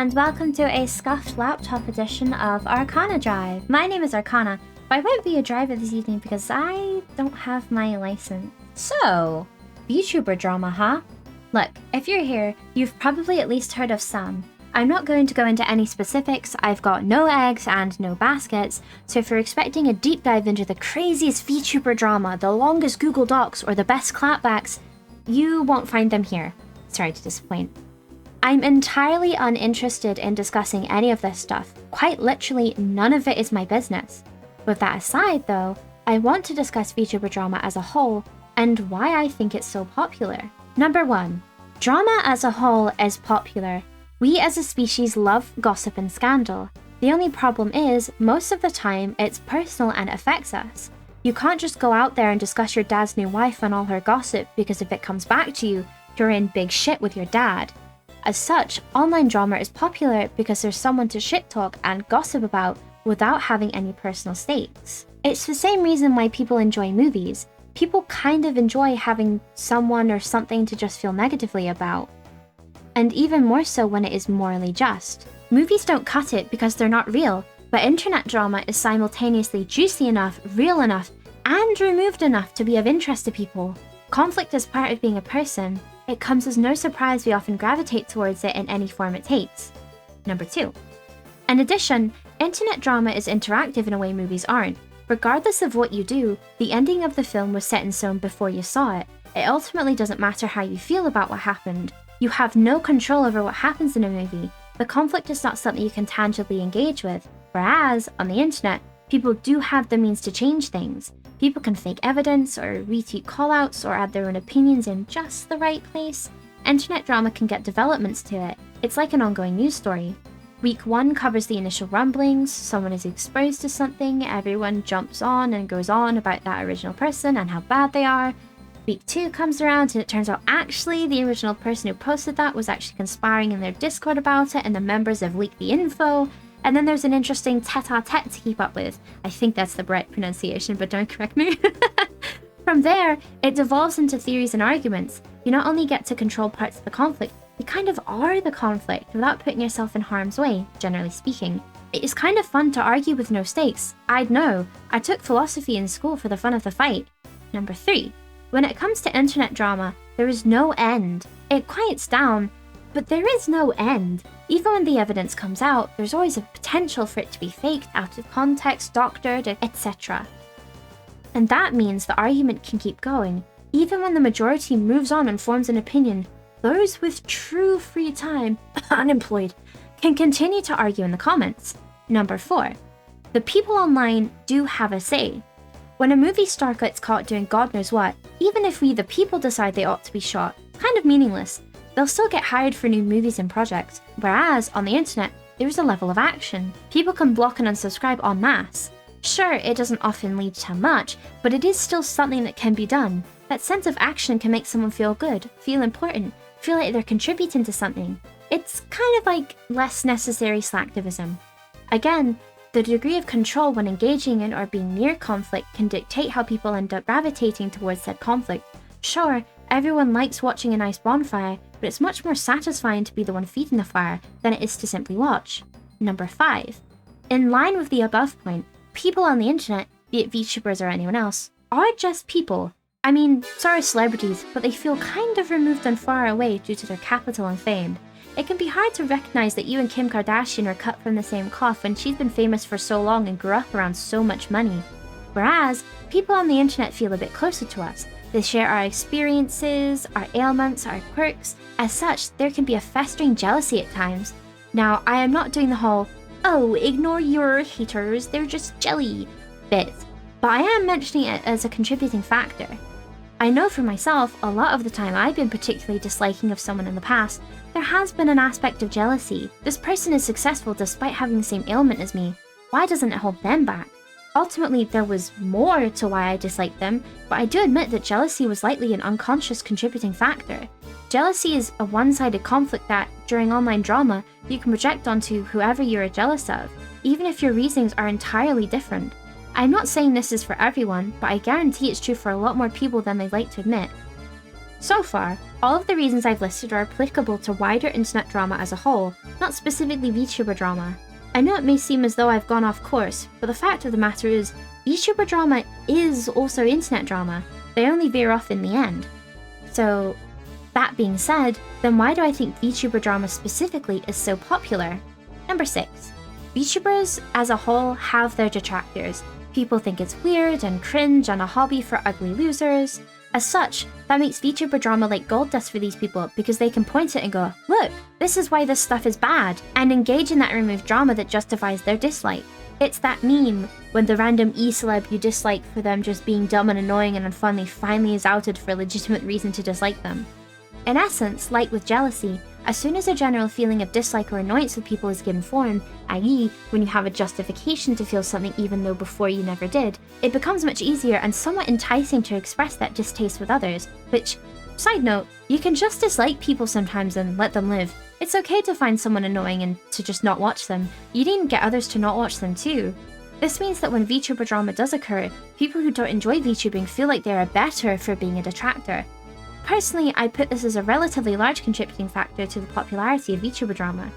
and welcome to a scuffed laptop edition of Arcana Drive. My name is Arcana, but I won't be a driver this evening because I don't have my license. So, VTuber drama, huh? Look, if you're here, you've probably at least heard of some. I'm not going to go into any specifics, I've got no eggs and no baskets, so if you're expecting a deep dive into the craziest VTuber drama, the longest Google Docs, or the best clapbacks, you won't find them here. Sorry to disappoint. I'm entirely uninterested in discussing any of this stuff. Quite literally, none of it is my business. With that aside though, I want to discuss VTuber drama as a whole, and why I think it's so popular. Number 1. Drama as a whole is popular. We as a species love gossip and scandal. The only problem is, most of the time, it's personal and affects us. You can't just go out there and discuss your dad's new wife and all her gossip, because if it comes back to you, you're in big shit with your dad. As such, online drama is popular because there's someone to shit talk and gossip about without having any personal stakes. It's the same reason why people enjoy movies. People kind of enjoy having someone or something to just feel negatively about. And even more so when it is morally just. Movies don't cut it because they're not real, but internet drama is simultaneously juicy enough, real enough, and removed enough to be of interest to people. Conflict is part of being a person. It comes as no surprise we often gravitate towards it in any form it takes. Number 2. In addition, internet drama is interactive in a way movies aren't. Regardless of what you do, the ending of the film was set in stone before you saw it. It ultimately doesn't matter how you feel about what happened. You have no control over what happens in a movie. The conflict is not something you can tangibly engage with. Whereas, on the internet, people do have the means to change things. People can fake evidence, or retweet callouts, or add their own opinions in just the right place. Internet drama can get developments to it. It's like an ongoing news story. Week 1 covers the initial rumblings, someone is exposed to something, everyone jumps on and goes on about that original person and how bad they are. Week 2 comes around and it turns out actually the original person who posted that was actually conspiring in their Discord about it and the members have leaked the info. And then there's an interesting tete-a-tete to keep up with. I think that's the right pronunciation, but don't correct me. From there, it devolves into theories and arguments. You not only get to control parts of the conflict, you kind of are the conflict without putting yourself in harm's way, generally speaking. It is kind of fun to argue with no stakes. I'd know. I took philosophy in school for the fun of the fight. Number 3. When it comes to internet drama, there is no end. It quiets down, but there is no end. Even when the evidence comes out, there's always a potential for it to be faked, out of context, doctored, etc. And that means the argument can keep going. Even when the majority moves on and forms an opinion, those with true free time, unemployed, can continue to argue in the comments. Number 4. The people online do have a say. When a movie star gets caught doing God knows what, even if we the people decide they ought to be shot, kind of meaningless. They'll still get hired for new movies and projects, whereas on the internet, there's a level of action. People can block and unsubscribe en masse. Sure, it doesn't often lead to much, but it is still something that can be done. That sense of action can make someone feel good, feel important, feel like they're contributing to something. It's kind of like less necessary slacktivism. Again, the degree of control when engaging in or being near conflict can dictate how people end up gravitating towards said conflict. Sure, everyone likes watching a nice bonfire, but it's much more satisfying to be the one feeding the fire than it is to simply watch. Number 5. In line with the above point, people on the internet, be it VTubers or anyone else, are just people. I mean, so are celebrities, but they feel kind of removed and far away due to their capital and fame. It can be hard to recognize that you and Kim Kardashian are cut from the same cloth when she's been famous for so long and grew up around so much money. Whereas, people on the internet feel a bit closer to us. They share our experiences, our ailments, our quirks. As such, there can be a festering jealousy at times. Now, I am not doing the whole, oh, ignore your haters, they're just jelly bit, but I am mentioning it as a contributing factor. I know for myself, a lot of the time I've been particularly disliking of someone in the past, there has been an aspect of jealousy. This person is successful despite having the same ailment as me. Why doesn't it hold them back? Ultimately, there was more to why I disliked them, but I do admit that jealousy was likely an unconscious contributing factor. Jealousy is a one-sided conflict that, during online drama, you can project onto whoever you are jealous of, even if your reasonings are entirely different. I'm not saying this is for everyone, but I guarantee it's true for a lot more people than they'd like to admit. So far, all of the reasons I've listed are applicable to wider internet drama as a whole, not specifically VTuber drama. I know it may seem as though I've gone off course, but the fact of the matter is, VTuber drama is also internet drama. They only veer off in the end. So, that being said, then why do I think VTuber drama specifically is so popular? Number 6. VTubers as a whole have their detractors. People think it's weird and cringe and a hobby for ugly losers. As such, that makes VTuber drama like gold dust for these people because they can point it and go, look, this is why this stuff is bad, and engage in that removed drama that justifies their dislike. It's that meme when the random e-celeb you dislike for them just being dumb and annoying and unfunny finally is outed for a legitimate reason to dislike them. In essence, like with jealousy, as soon as a general feeling of dislike or annoyance with people is given form, i.e. when you have a justification to feel something even though before you never did, it becomes much easier and somewhat enticing to express that distaste with others, which, side note, you can just dislike people sometimes and let them live. It's okay to find someone annoying and to just not watch them. You didn't get others to not watch them too. This means that when VTuber drama does occur, people who don't enjoy VTubing feel like they are better for being a detractor. Personally, I put this as a relatively large contributing factor to the popularity of VTuber drama.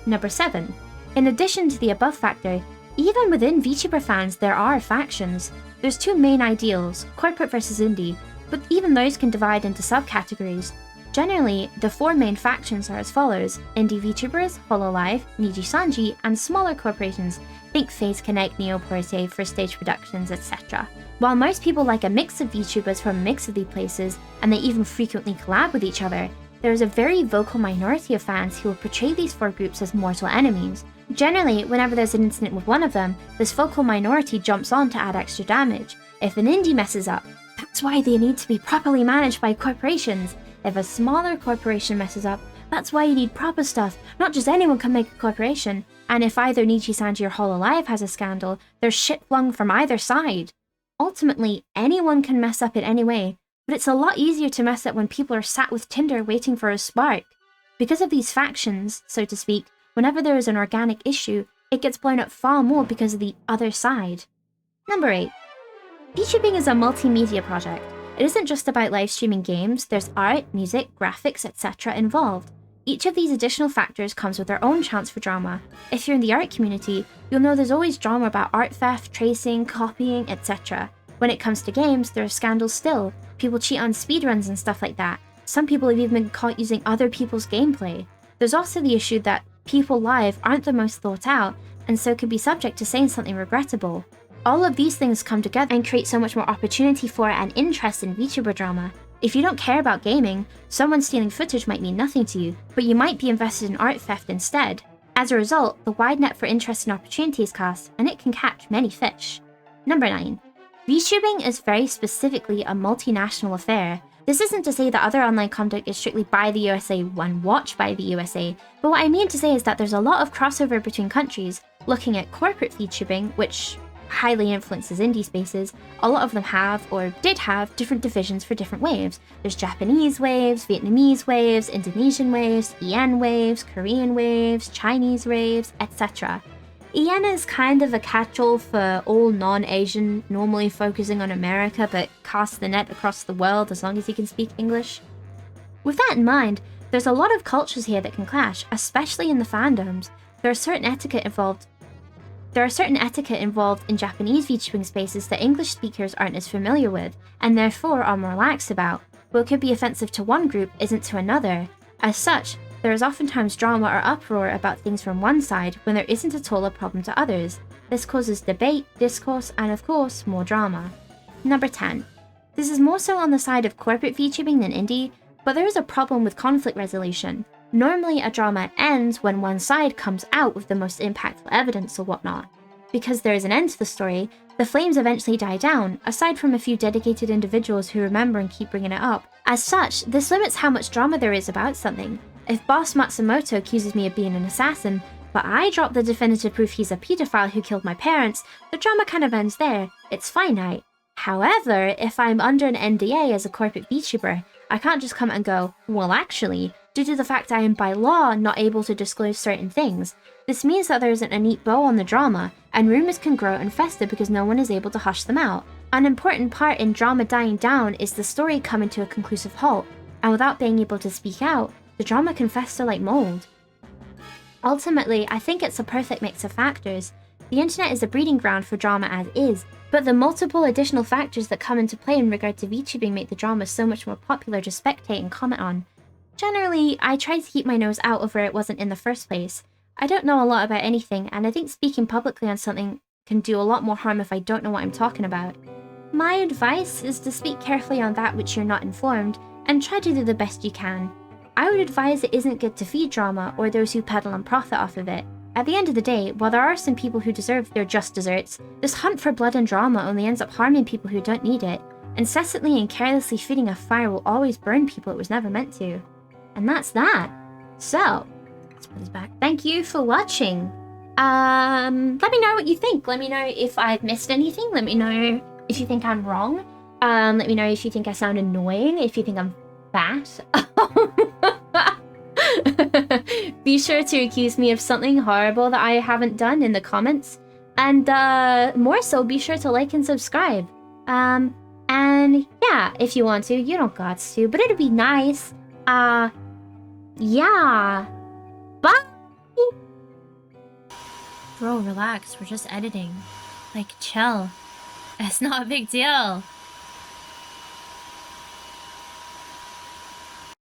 Number 7. In addition to the above factor, even within VTuber fans there are factions. There's 2 main ideals, corporate versus indie, but even those can divide into subcategories. Generally, the 4 main factions are as follows: indie VTubers, Hololive, Niji-Sanji, and smaller corporations, think FaZe Connect, Neoporte, First Stage Productions, etc. While most people like a mix of VTubers from a mix of these places, and they even frequently collab with each other, there is a very vocal minority of fans who will portray these 4 groups as mortal enemies. Generally, whenever there's an incident with one of them, this vocal minority jumps on to add extra damage. If an indie messes up, that's why they need to be properly managed by corporations. If a smaller corporation messes up, that's why you need proper stuff. Not just anyone can make a corporation. And if either Niji-Sanji or Hololive has a scandal, there's shit flung from either side. Ultimately, anyone can mess up in any way, but it's a lot easier to mess up when people are sat with Tinder waiting for a spark. Because of these factions, so to speak, whenever there is an organic issue, it gets blown up far more because of the other side. Number 8. VTubing is a multimedia project. It isn't just about live streaming games, there's art, music, graphics, etc. involved. Each of these additional factors comes with their own chance for drama. If you're in the art community, you'll know there's always drama about art theft, tracing, copying, etc. When it comes to games, there are scandals still. People cheat on speedruns and stuff like that. Some people have even been caught using other people's gameplay. There's also the issue that people live aren't the most thought out, and so could be subject to saying something regrettable. All of these things come together and create so much more opportunity for and interest in VTuber drama. If you don't care about gaming, someone stealing footage might mean nothing to you, but you might be invested in art theft instead. As a result, the wide net for interest and opportunity is cast, and it can catch many fish. Number 9. VTubing is very specifically a multinational affair. This isn't to say that other online content is strictly by the USA when watched by the USA, but what I mean to say is that there's a lot of crossover between countries. Looking at corporate VTubing, which highly influences indie spaces, a lot of them have, or did have, different divisions for different waves. There's Japanese waves, Vietnamese waves, Indonesian waves, EN waves, Korean waves, Chinese waves, etc. EN is kind of a catch-all for all non-Asian, normally focusing on America, but cast the net across the world as long as you can speak English. With that in mind, there's a lot of cultures here that can clash, especially in the fandoms. There are certain etiquette involved in Japanese VTubing spaces that English speakers aren't as familiar with, and therefore are more lax about. What could be offensive to one group isn't to another. As such, there is oftentimes drama or uproar about things from one side when there isn't at all a problem to others. This causes debate, discourse, and of course, more drama. Number 10. This is more so on the side of corporate VTubing than indie, but there is a problem with conflict resolution. Normally, a drama ends when one side comes out with the most impactful evidence or whatnot. Because there is an end to the story, the flames eventually die down, aside from a few dedicated individuals who remember and keep bringing it up. As such, this limits how much drama there is about something. If Boss Matsumoto accuses me of being an assassin, but I drop the definitive proof he's a pedophile who killed my parents, the drama kind of ends there. It's finite. However, if I'm under an NDA as a corporate VTuber, I can't just come and go, well actually, due to the fact I am by law not able to disclose certain things. This means that there isn't a neat bow on the drama, and rumours can grow and fester because no one is able to hush them out. An important part in drama dying down is the story coming to a conclusive halt. and without being able to speak out, the drama can fester like mold. Ultimately, I think it's a perfect mix of factors. The internet is a breeding ground for drama as is, but the multiple additional factors that come into play in regard to VTubing make the drama so much more popular to spectate and comment on. Generally, I try to keep my nose out of where it wasn't in the first place. I don't know a lot about anything, and I think speaking publicly on something can do a lot more harm if I don't know what I'm talking about. My advice is to speak carefully on that which you're not informed, and try to do the best you can. I would advise it isn't good to feed drama or those who peddle and profit off of it. At the end of the day, while there are some people who deserve their just desserts, this hunt for blood and drama only ends up harming people who don't need it. Incessantly and carelessly feeding a fire will always burn people it was never meant to. And that's that. So, let's put this back. Thank you for watching. Let me know what you think. Let me know if I've missed anything. Let me know if you think I'm wrong. Let me know if you think I sound annoying, if you think I'm fat. Be sure to accuse me of something horrible that I haven't done in the comments. And more so, be sure to like and subscribe. And yeah, if you want to, you don't got to, but it'd be nice. Yeah. Bye! Bro, relax. We're just editing. Like, chill. It's not a big deal.